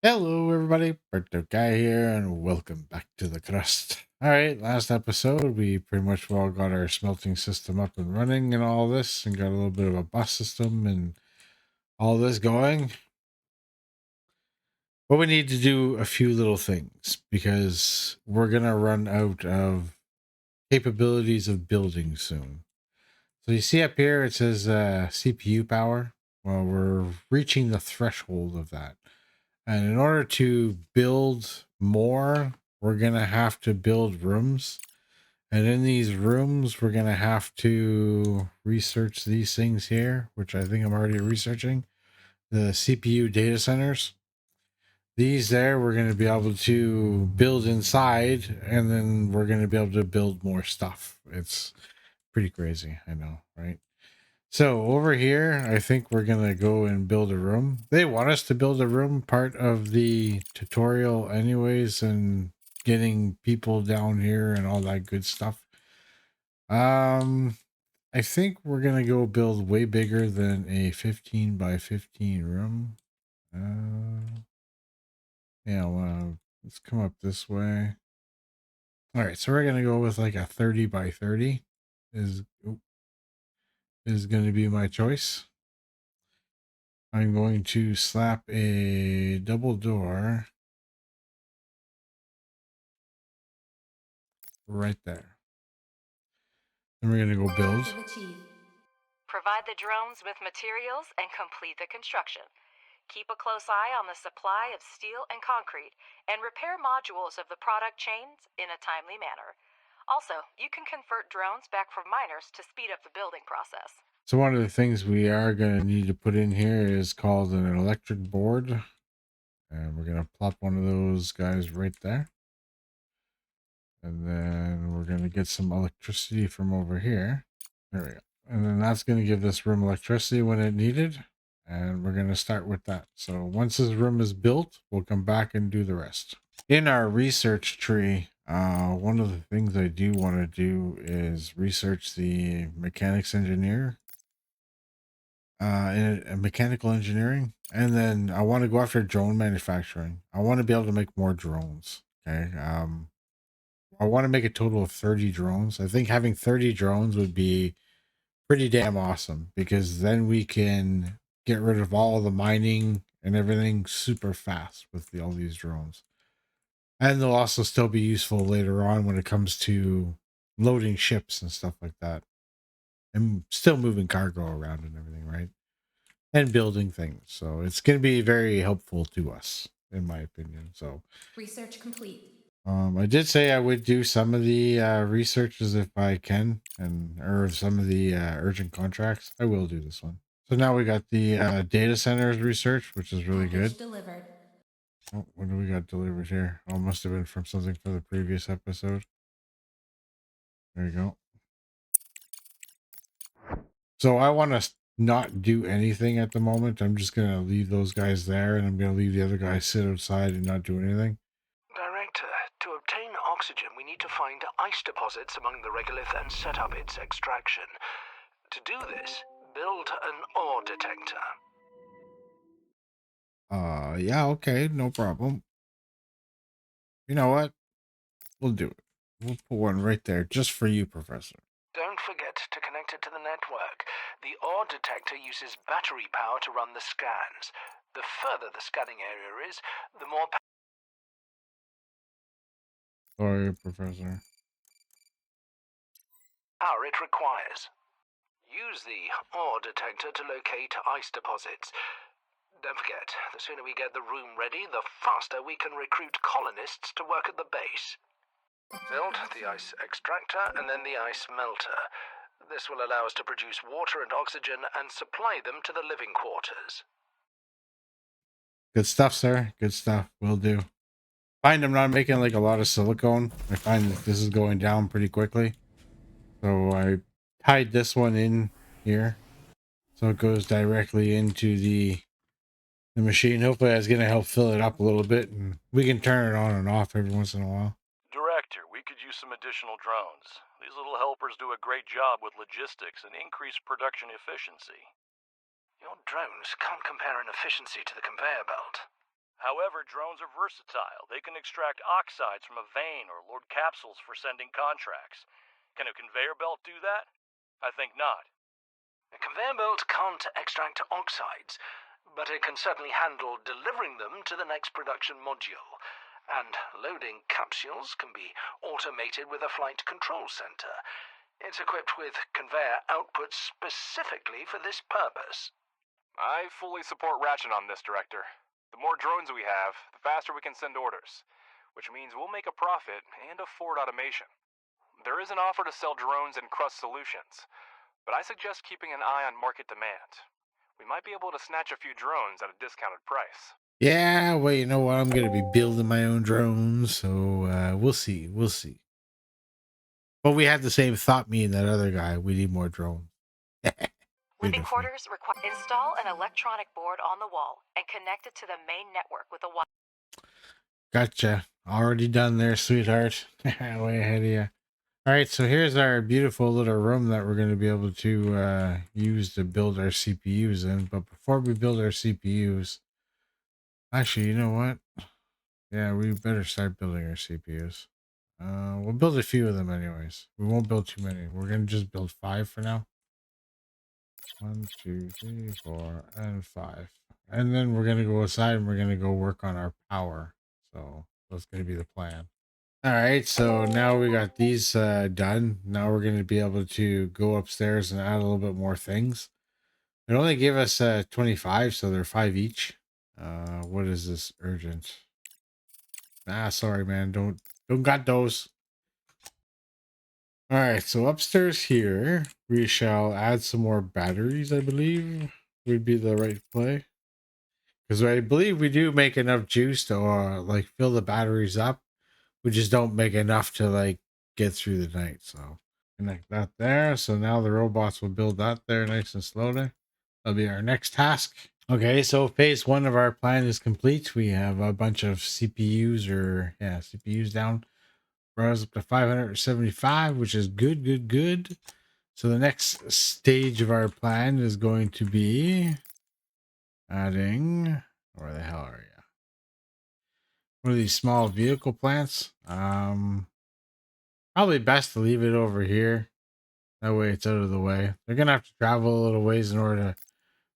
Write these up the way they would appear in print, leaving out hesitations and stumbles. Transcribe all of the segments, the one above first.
Hello, everybody. Burnedoutguy here, and welcome back to the Crust. All right, last episode, we pretty much all got our smelting system up and running and all this, and got a little bit of a bus system and all this going. But we need to do a few little things because we're going to run out of capabilities of building soon. So you see up here, it says CPU power. Well, we're reaching the threshold of that. And in order to build more, we're going to have to build rooms. And in these rooms, we're going to have to research these things here, which I think I'm already researching. The CPU data centers. These there, we're going to be able to build inside, and then we're going to be able to build more stuff. It's pretty crazy, I know, right? So over here, I think we're going to go and build a room. They want us to build a room, part of the tutorial anyways, and getting people down here and all that good stuff. I think we're going to go build way bigger than a 15 by 15 room. Yeah, well, let's come up this way. All right, so we're going to go with like a 30 by 30 is going to be my choice. I'm going to slap a double door right there. Then we're going to go build. Provide the drones with materials and complete the construction. Keep a close eye on the supply of steel and concrete and repair modules of the product chains in a timely manner. Also, you can convert drones back from miners to speed up the building process. So one of the things we are going to need to put in here is called an electric board. And we're going to plop one of those guys right there. And then we're going to get some electricity from over here. There we go. And then that's going to give this room electricity when it needed. And we're going to start with that. So once this room is built, we'll come back and do the rest. In our research tree, one of the things I do want to do is research the mechanics engineer, in mechanical engineering. And then I want to go after drone manufacturing. I want to be able to make more drones. Okay. I want to make a total of 30 drones. I think having 30 drones would be pretty damn awesome because then we can get rid of all the mining and everything super fast with all these drones. And they'll also still be useful later on when it comes to loading ships and stuff like that. And still moving cargo around and everything, right? And building things. So it's going to be very helpful to us, in my opinion. So Research complete. I did say I would do some of the researches if I can, or some of the urgent contracts. I will do this one. So now we got the data centers research, which is really good. Delivered. Oh, what do we got delivered here? Oh, must have been from something for the previous episode. There you go. So I want to not do anything at the moment. I'm just going to leave those guys there, and I'm going to leave the other guys sit outside and not do anything. Director, to obtain oxygen, we need to find ice deposits among the regolith and set up its extraction. To do this, build an ore detector. Yeah, okay, no problem. You know what? We'll do it. We'll put one right there just for you, Professor. Don't forget to connect it to the network. The ore detector uses battery power to run the scans. The further the scanning area is, the more Sorry, Professor. power it requires. Use the ore detector to locate ice deposits. Don't forget, the sooner we get the room ready, the faster we can recruit colonists to work at the base. Build the ice extractor and then the ice melter. This will allow us to produce water and oxygen and supply them to the living quarters. Good stuff, sir. Good stuff. Will do. Find I'm not making like a lot of silicone. I find that this is going down pretty quickly. So I tied this one in here. So it goes directly into the machine. Hopefully that's going to help fill it up a little bit. And we can turn it on and off every once in a while. Director, we could use some additional drones. These little helpers do a great job with logistics and increase production efficiency. Your drones can't compare in efficiency to the conveyor belt. However, drones are versatile. They can extract oxides from a vein or load capsules for sending contracts. Can a conveyor belt do that? I think not. A conveyor belt can't extract oxides, but it can certainly handle delivering them to the next production module. And loading capsules can be automated with a flight control center. It's equipped with conveyor outputs specifically for this purpose. I fully support Ratchet on this, Director. The more drones we have, the faster we can send orders, which means we'll make a profit and afford automation. There is an offer to sell drones and Crust solutions, but I suggest keeping an eye on market demand. We might be able to snatch a few drones at a discounted price. Yeah, well, you know what? I'm going to be building my own drones, so we'll see. We'll see. But we had the same thought, me and that other guy. We need more drones. Living Beautiful. quarters require install an electronic board on the wall and connect it to the main network with a wire. Gotcha. Already done there, sweetheart. Way ahead of you. All right, so here's our beautiful little room that we're going to be able to use to build our CPUs in. But before we build our CPUs, actually, you know what? Yeah, we better start building our CPUs. We'll build a few of them anyways. We won't build too many. We're going to just build 5 for now. 1, 2, 3, 4, and 5. And then we're going to go aside and we're going to go work on our power. So that's going to be the plan. All right, so now we got these done. Now we're going to be able to go upstairs and add a little bit more things. It only gave us 25, so they're 5 each. What is this? Urgent. Sorry, man. Don't got those. All right, so upstairs here, we shall add some more batteries, I believe would be the right play. Because I believe we do make enough juice to like fill the batteries up. We just don't make enough to like get through the night. So connect that there. So now the robots will build that there nice and slowly. That'll be our next task. Okay, so phase 1 of our plan is complete. We have a bunch of CPUs down. Browse up to 575, which is good. So the next stage of our plan is going to be adding, where the hell are you? One of these small vehicle plants. Probably best to leave it over here. That way it's out of the way. They're gonna have to travel a little ways in order to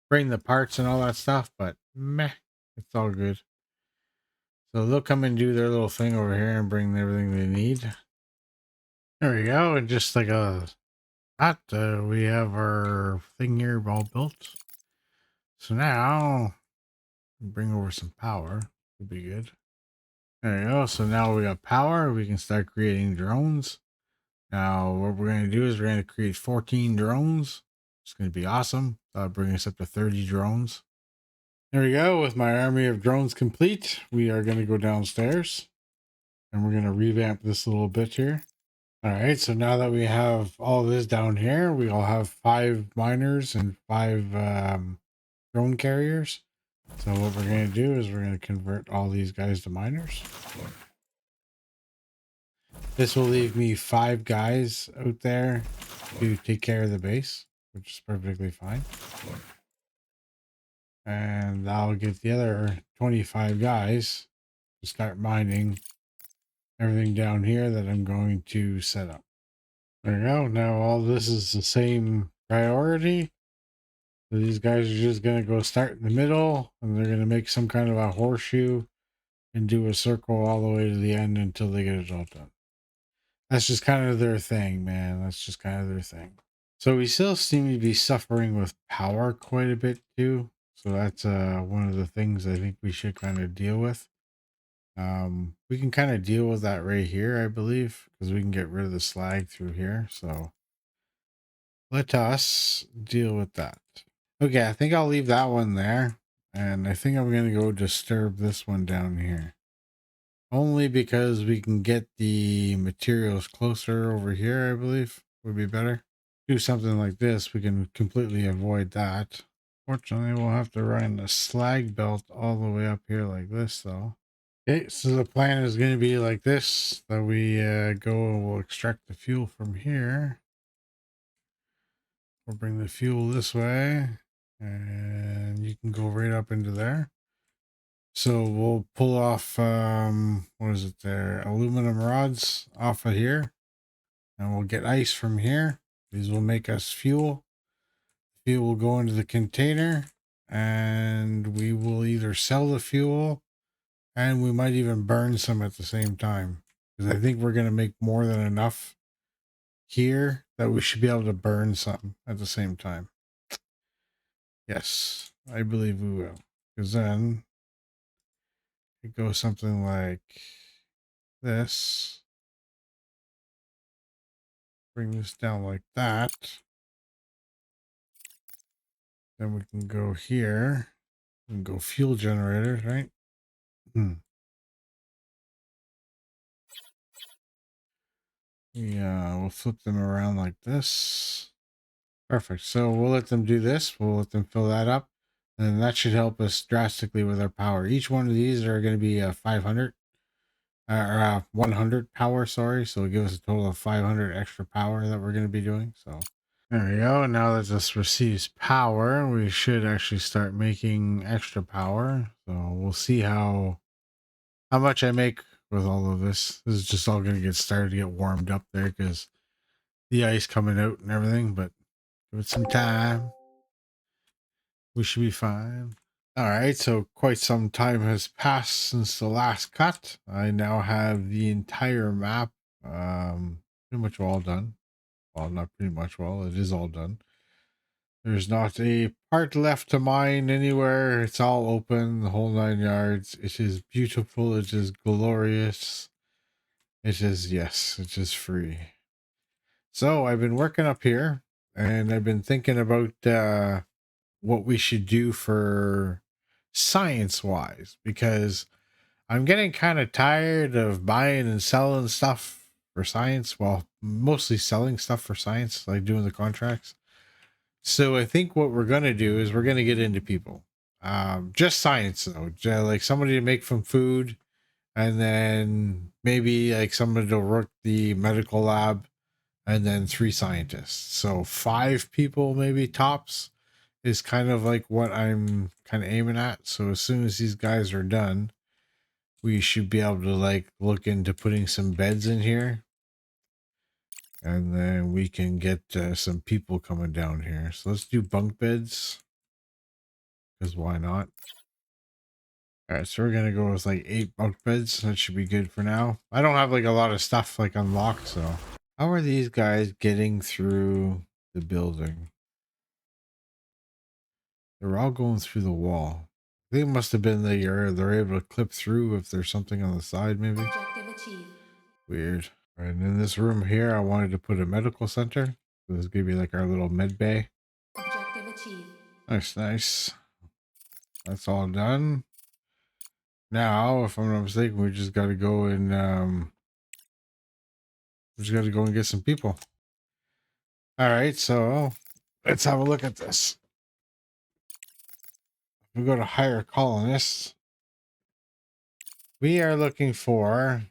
bring the parts and all that stuff, but meh, it's all good. So they'll come and do their little thing over here and bring everything they need. There we go. And just like we have our thing here all built. So now bring over some power. Would be good. There you go. So now we got power. We can start creating drones. Now what we're going to do is we're going to create 14 drones. It's going to be awesome. That'll bring us up to 30 drones. There we go. With my army of drones complete, we are going to go downstairs and we're going to revamp this a little bit here. All right. So now that we have all this down here, we all have 5 miners and 5 drone carriers. So what we're going to do is we're going to convert all these guys to miners. This will leave me 5 guys out there to take care of the base, which is perfectly fine. And I'll get the other 25 guys to start mining everything down here that I'm going to set up. There we go. Now all this is the same priority. So these guys are just going to go start in the middle and they're going to make some kind of a horseshoe and do a circle all the way to the end until they get it all done. That's just kind of their thing, man. That's just kind of their thing. So we still seem to be suffering with power quite a bit too. So that's one of the things I think we should kind of deal with. We can kind of deal with that right here, I believe, because we can get rid of the slag through here. So let us deal with that. Okay, I think I'll leave that one there. And I think I'm going to go disturb this one down here. Only because we can get the materials closer over here, I believe would be better. Do something like this, we can completely avoid that. Fortunately, we'll have to run the slag belt all the way up here like this, though. Okay, so the plan is going to be like this, that we go and we'll extract the fuel from here. We'll bring the fuel this way, and you can go right up into there. So we'll pull off what is it there? Aluminum rods off of here. And we'll get ice from here. These will make us fuel. Fuel will go into the container and we will either sell the fuel and we might even burn some at the same time. Because I think we're gonna make more than enough here that we should be able to burn some at the same time. Yes, I believe we will. Because then it goes something like this. Bring this down like that. Then we can go here and go fuel generators, right? Yeah, we'll flip them around like this. Perfect. So we'll let them do this. We'll let them fill that up. And that should help us drastically with our power. Each one of these are going to be 500 or 100 power, sorry. So it'll give us a total of 500 extra power that we're going to be doing. So there we go. Now that this receives power, we should actually start making extra power. So we'll see how much I make with all of this. This is just all going to get started to get warmed up there because the ice coming out and everything, but give it some time. We should be fine. All right, so quite some time has passed since the last cut. I now have the entire map pretty much all done. Well, not pretty much, well, it is all done. There's not a part left to mine anywhere. It's all open, the whole 9 yards. It is beautiful. It is glorious. It is, yes, it is free. So I've been working up here and I've been thinking about what we should do for science wise because I'm getting kind of tired of buying and selling stuff for science. Well, mostly selling stuff for science, like doing the contracts. So I think what we're going to do is we're going to get into people. Just science though, like somebody to make from food and then maybe like somebody to work the medical lab and then 3 scientists. So 5 people, maybe tops, is kind of like what I'm kind of aiming at. So as soon as these guys are done, we should be able to like look into putting some beds in here. And then we can get some people coming down here. So let's do bunk beds. Because why not? All right, so we're going to go with like 8 bunk beds. That should be good for now. I don't have like a lot of stuff like unlocked, so. How are these guys getting through the building? They're all going through the wall. I think it must have been they're able to clip through if there's something on the side, maybe. Objective achieved. Weird. All right, and in this room here, I wanted to put a medical center. So this is gonna be like our little med bay. Objective achieved. Nice, nice. That's all done. Now, if I'm not mistaken, we just got to go and we just got to go and get some people. All right, so let's have a look at this. We go to hire colonists. We are looking for.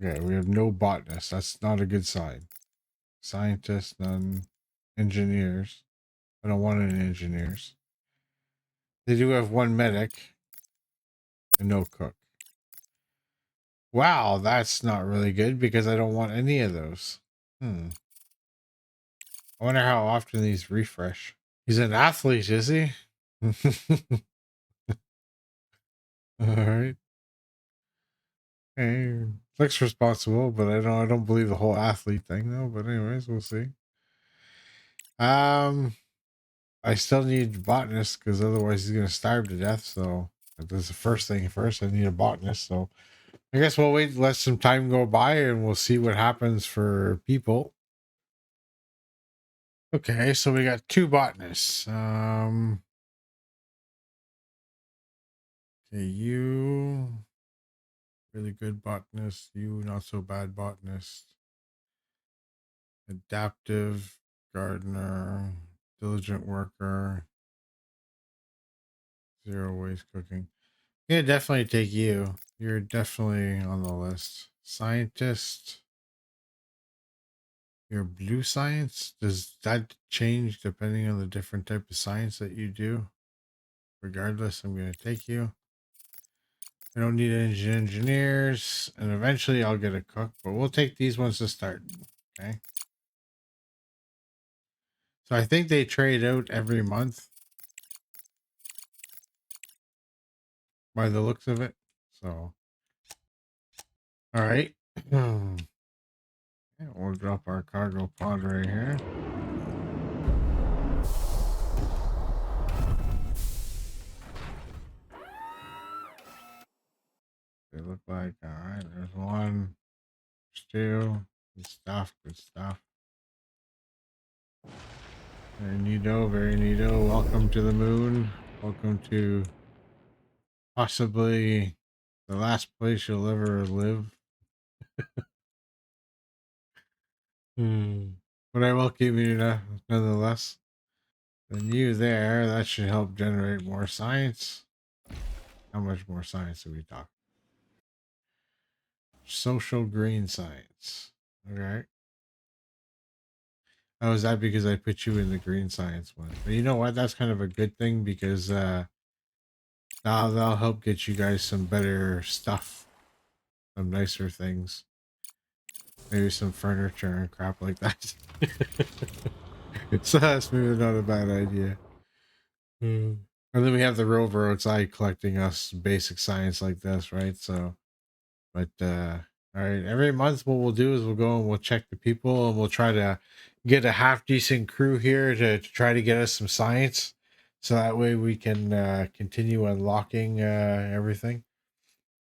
Okay, we have no botanists. That's not a good sign. Scientists, none. Engineers. I don't want any engineers. They do have 1 medic and no cook. Wow, that's not really good because I don't want any of those. I wonder how often these refresh. He's an athlete, is he? All right. Hey, looks responsible, but I don't believe the whole athlete thing though. But anyways, we'll see. I still need botanists because otherwise he's gonna starve to death. So that's the first thing first. I need a botanist. So I guess we'll wait, let some time go by, and we'll see what happens for people. Okay, so we got 2 botanists. Okay, you really good botanist. You not so bad botanist. Adaptive gardener, diligent worker, 0 waste cooking. Yeah, definitely take you. You're definitely on the list. Scientist. Your blue science. Does that change depending on the different type of science that you do? Regardless, I'm going to take you. I don't need engineers, and eventually I'll get a cook, but we'll take these ones to start. Okay. So I think they trade out every month by the looks of it. So, all right. Yeah, we'll drop our cargo pod right here. They look like, all right, there's one, there's two. Good stuff, good stuff. Very neato, very neato. Welcome to the moon. Welcome to possibly the last place you'll ever live. But I welcome you nonetheless. And you there, that should help generate more science. How much more science are we talking? Social green science. Okay. Oh, is that because I put you in the green science one? But you know what? That's kind of a good thing because that'll help get you guys some better stuff, some nicer things, maybe some furniture and crap like that. So that's maybe not a bad idea. And then we have the rover outside collecting us basic science like this, right? So, but all right, every month what we'll do is we'll go and we'll check the people and we'll try to get a half decent crew here to try to get us some science, so that way we can continue unlocking everything.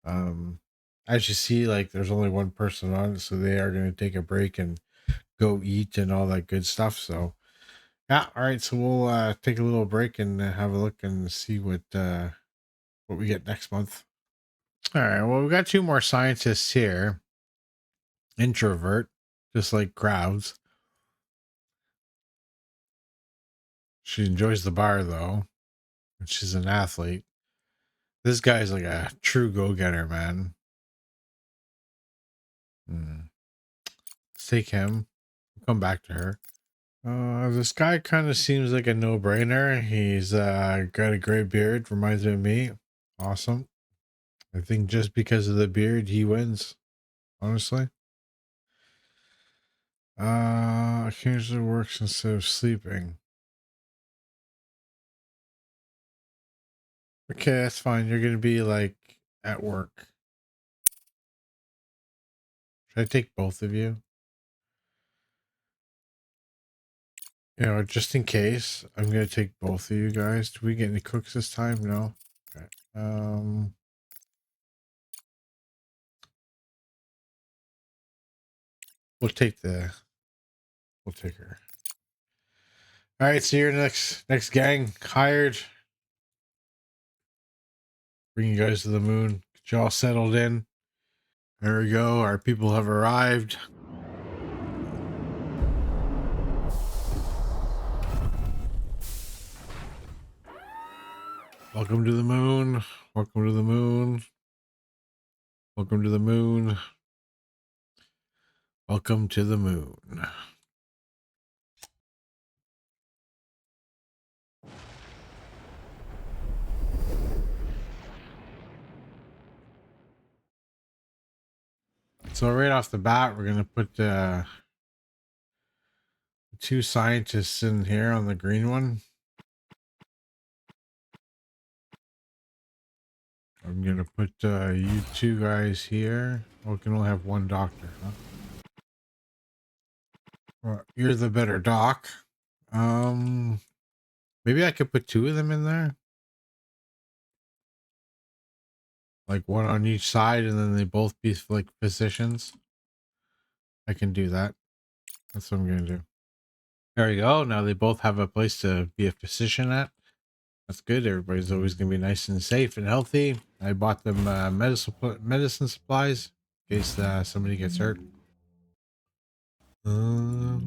As you see, like there's only one person on it, so they are going to take a break and go eat and all that good stuff. So yeah, all right, so we'll take a little break and have a look and see what we get next month. All right, well, we got two more scientists here. Introvert, just like crowds. She enjoys the bar though, and she's an athlete. This guy's like a true go-getter, man. Let's take him. We'll come back to her. This guy kind of seems like a no-brainer. He's got a great beard, reminds me of me. Awesome. I think just because of the beard, he wins. Honestly. Occasionally works instead of sleeping. Okay, that's fine. You're gonna be like at work. Should I take both of you? You know, just in case, I'm gonna take both of you guys. Do we get any cooks this time? No. Okay. We'll take her. All right, so you're next gang hired. Bring you guys to the moon. Get you all settled in. There we go. Our people have arrived. Welcome to the moon. Welcome to the moon. Welcome to the moon. Welcome to the moon. So right off the bat, we're gonna put two scientists in here on the green one. I'm gonna put you two guys here. Oh, we can only have one doctor, huh? Well, you're the better doc. Maybe I could put two of them in there, like one on each side, and then they both be like physicians. I can do that. That's what I'm gonna do. There we go. Now they both have a place to be a physician at. That's good. Everybody's always gonna be nice and safe and healthy. I bought them medicine supplies in case somebody gets hurt. I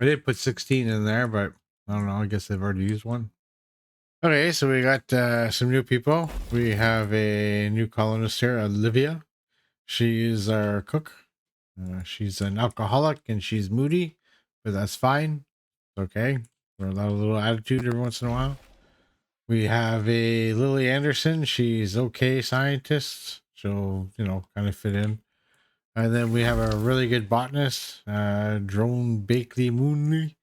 did put 16 in there, but I don't know. I guess they've already used one. Okay, so we got some new people. We have a new colonist here, Olivia. She is our cook. She's an alcoholic and she's moody, but that's fine. It's okay. We're allowed a little attitude every once in a while. We have a Lily Anderson. She's okay scientist. She'll, kind of fit in. And then we have a really good botanist, Drone Bakely Moonley.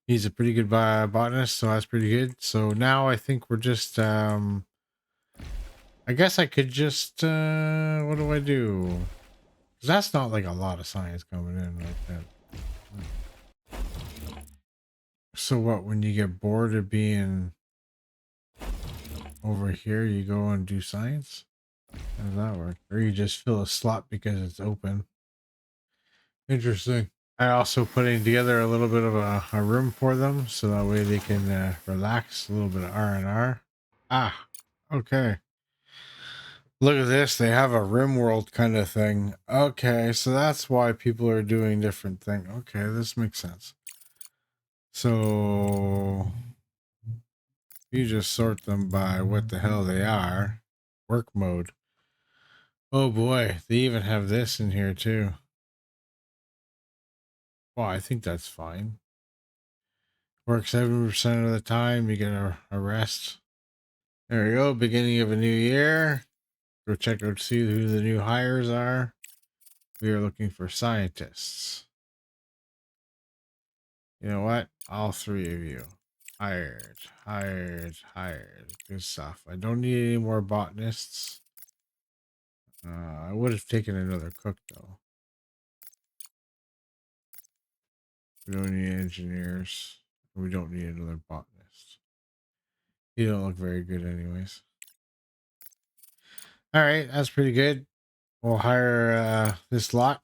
He's a pretty good botanist, so that's pretty good. So now I think we're just, I guess I could just, what do I do? 'Cause that's not like a lot of science coming in like that. So what, when you get bored of being over here, you go and do science? How does that work? Or you just fill a slot because it's open? Interesting. I also putting together a little bit of a room for them so that way they can relax, a little bit of R&R. Ah, okay. Look at this. They have a rim world kind of thing. Okay, so that's why people are doing different things. Okay, this makes sense. So you just sort them by what the hell they are. Work mode. Oh boy, they even have this in here too. Well, I think that's fine. Work 70% of the time, you get a rest. There we go, beginning of a new year. Go check out, see who the new hires are. We are looking for scientists. You know what? All three of you. Hired, hired, hired. Good stuff. I don't need any more botanists. I would have taken another cook though. We don't need engineers. We don't need another botanist. You don't look very good anyways. All right, that's pretty good. We'll hire this lot.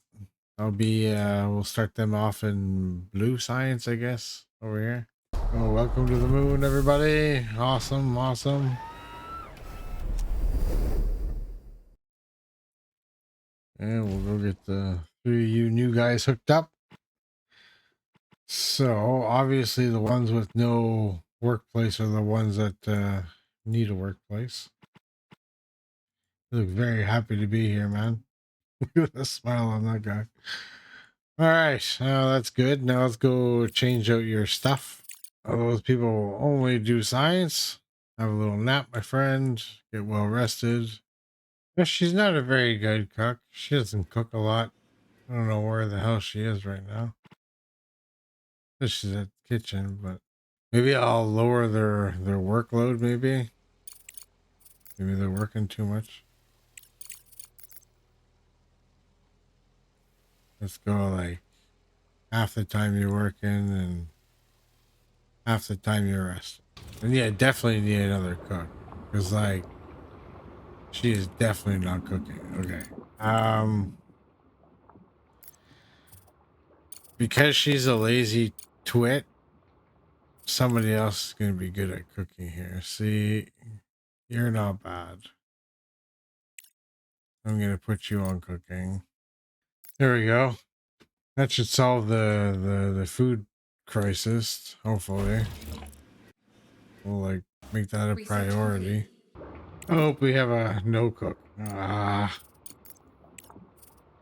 I'll be we'll start them off in blue science, I guess, over here. Oh, welcome to the moon, everybody. Awesome, awesome. And we'll go get the three of you new guys hooked up. So obviously the ones with no workplace are the ones that need a workplace. You look very happy to be here, man. Look at the smile on that guy. All right, that's good. Now let's go change out your stuff. Those people only do science. Have a little nap, my friend. Get well rested. But she's not a very good cook. She doesn't cook a lot. I don't know where the hell she is right now. She's at the kitchen, but maybe I'll lower their workload. Maybe they're working too much. Let's go like half the time you're working and half the time you're resting. And yeah, definitely need another cook because like she is definitely not cooking. Okay. Because she's a lazy twit, somebody else is gonna be good at cooking here. See, you're not bad. I'm gonna put you on cooking. There we go. That should solve the food crisis. Hopefully, we'll like make that a priority. Oh, we have a no cook. Ah,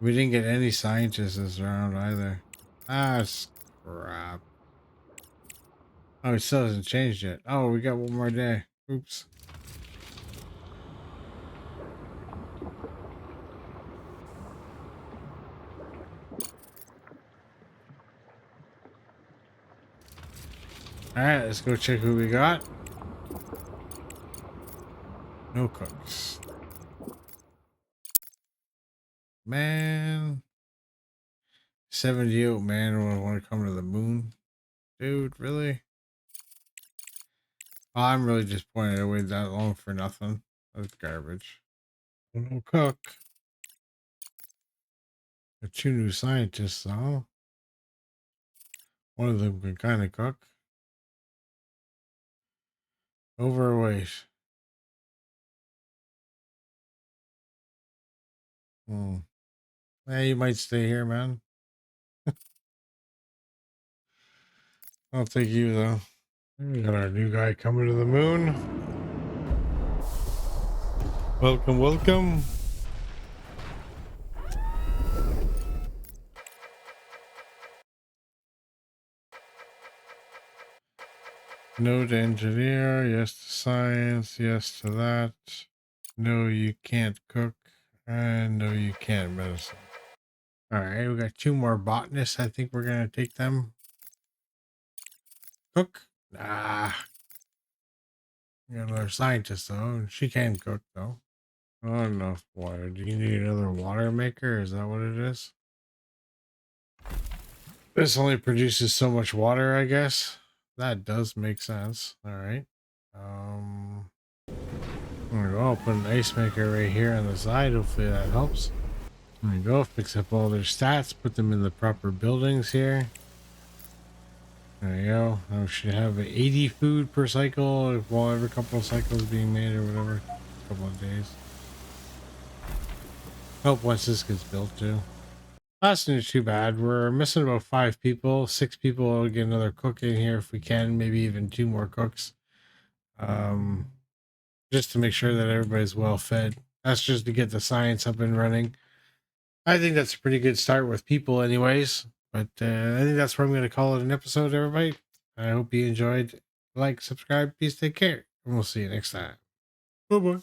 we didn't get any scientists around either. Ah, crap. Oh, it still hasn't changed yet. Oh, we got one more day. Oops. All right, let's go check who we got. No cooks. Man. 70 man would want to come to the moon. Dude, really? Oh, I'm really disappointed I waited that long for nothing. That's garbage. No cook. The two new scientists, though. One of them can kind of cook. Overweight. Hmm. Yeah, you might stay here, man. I'll take you, though. We got our new guy coming to the moon. Welcome, welcome. No to engineer. Yes to science. Yes to that. No, you can't cook. And no, you can't medicine. All right, we got 2 more botanists. I think we're going to take them. Cook? Nah. We got another scientist, though. She can cook, though. Not enough water. Do you need another water maker? Is that what it is? This only produces so much water, I guess. That does make sense. All right. There we go. I'll put an ice maker right here on the side. Hopefully that helps. There we go. Fix up all their stats. Put them in the proper buildings here. There you go. I should have 80 food per cycle while every couple of cycles being made or whatever. A couple of days. Hope once this gets built too. That's not too bad. We're missing about 5 people. 6 people. We'll get another cook in here if we can. Maybe even 2 more cooks. Just to make sure that everybody's well fed. That's just to get the science up and running. I think that's a pretty good start with people, anyways. But I think that's where I'm going to call it an episode, everybody. I hope you enjoyed. Like, subscribe, peace, take care, and we'll see you next time. Bye bye.